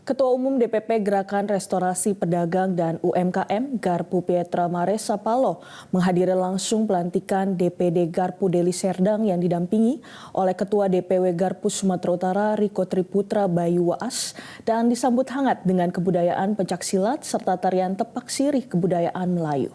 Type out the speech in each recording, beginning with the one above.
Ketua Umum DPP Gerakan Restorasi Pedagang dan UMKM Garpu Pietra Maresa Paloh menghadiri langsung pelantikan DPD Garpu Deli Serdang yang didampingi oleh Ketua DPW Garpu Sumatera Utara Riko Triputra Bayu Waas dan disambut hangat dengan kebudayaan pencaksilat serta tarian tepak sirih kebudayaan Melayu.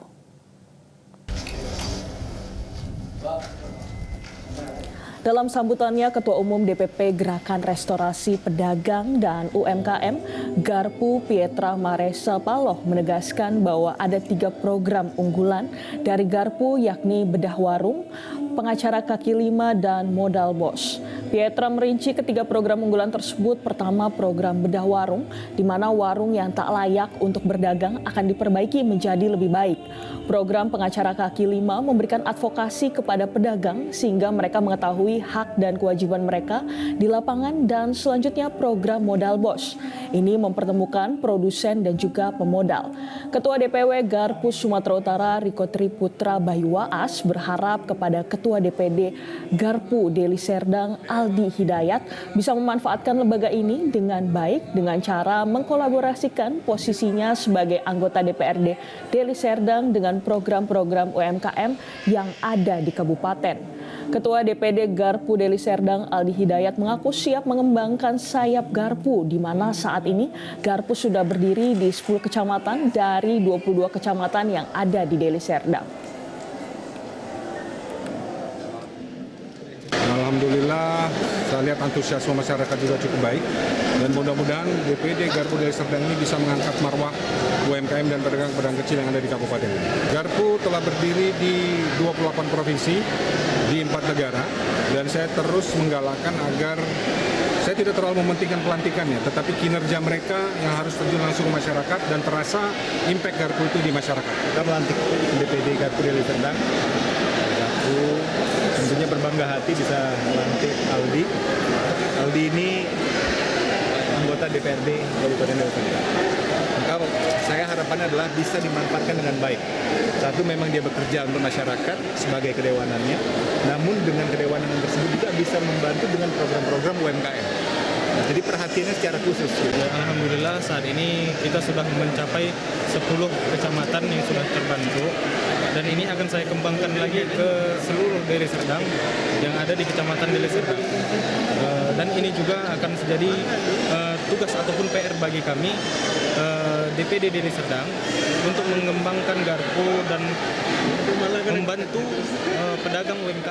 Dalam sambutannya, Ketua Umum DPP Gerakan Restorasi Pedagang dan UMKM Garpu Pietra Maresa Paloh menegaskan bahwa ada 3 program unggulan dari Garpu yakni bedah warung, pengacara kaki lima, dan modal bos. Pietra merinci ketiga program unggulan tersebut. Pertama, program bedah warung, di mana warung yang tak layak untuk berdagang akan diperbaiki menjadi lebih baik. Program pengacara kaki lima memberikan advokasi kepada pedagang sehingga mereka mengetahui hak dan kewajiban mereka di lapangan. Dan selanjutnya program modal bos. Ini mempertemukan produsen dan juga pemodal. Ketua DPW Garpu Sumatera Utara Riko Triputra Bayu Waas berharap kepada Ketua DPD Garpu Deli Serdang Aldi Hidayat bisa memanfaatkan lembaga ini dengan baik dengan cara mengkolaborasikan posisinya sebagai anggota DPRD Deli Serdang dengan program-program UMKM yang ada di kabupaten. Ketua DPD Garpu Deli Serdang Aldi Hidayat mengaku siap mengembangkan sayap Garpu, di mana saat ini Garpu sudah berdiri di 10 kecamatan dari 22 kecamatan yang ada di Deli Serdang. Alhamdulillah, saya lihat antusiasme masyarakat juga cukup baik dan mudah-mudahan DPD Garpu Deli Serdang ini bisa mengangkat marwah UMKM dan pedagang-pedagang kecil yang ada di kabupaten ini. Garpu telah berdiri di 28 provinsi di 4 negara dan saya terus menggalakkan agar saya tidak terlalu mementingkan pelantikannya, tetapi kinerja mereka yang harus terjun langsung ke masyarakat dan terasa impact Garpu itu di masyarakat. Kita melantik DPD Garpu Deli Serdang. Garpu tentunya berbangga hati bisa melantik Aldi. Aldi ini anggota DPRD Kabupaten Deli Serdang. Maka saya harapannya adalah bisa dimanfaatkan dengan baik. Satu, memang dia bekerja untuk masyarakat sebagai kedewanannya, namun dengan kedewanan tersebut juga bisa membantu dengan program-program UMKM. Nah, jadi perhatiannya secara khusus. Ya, alhamdulillah saat ini kita sudah mencapai 10 kecamatan yang sudah terbantu dan ini akan saya kembangkan lagi ke seluruh Deli Serdang yang ada di Kecamatan Deli Serdang. Dan ini juga akan menjadi tugas ataupun PR bagi kami DPD Deli Serdang untuk mengembangkan Garpu dan membantu pedagang UMKM.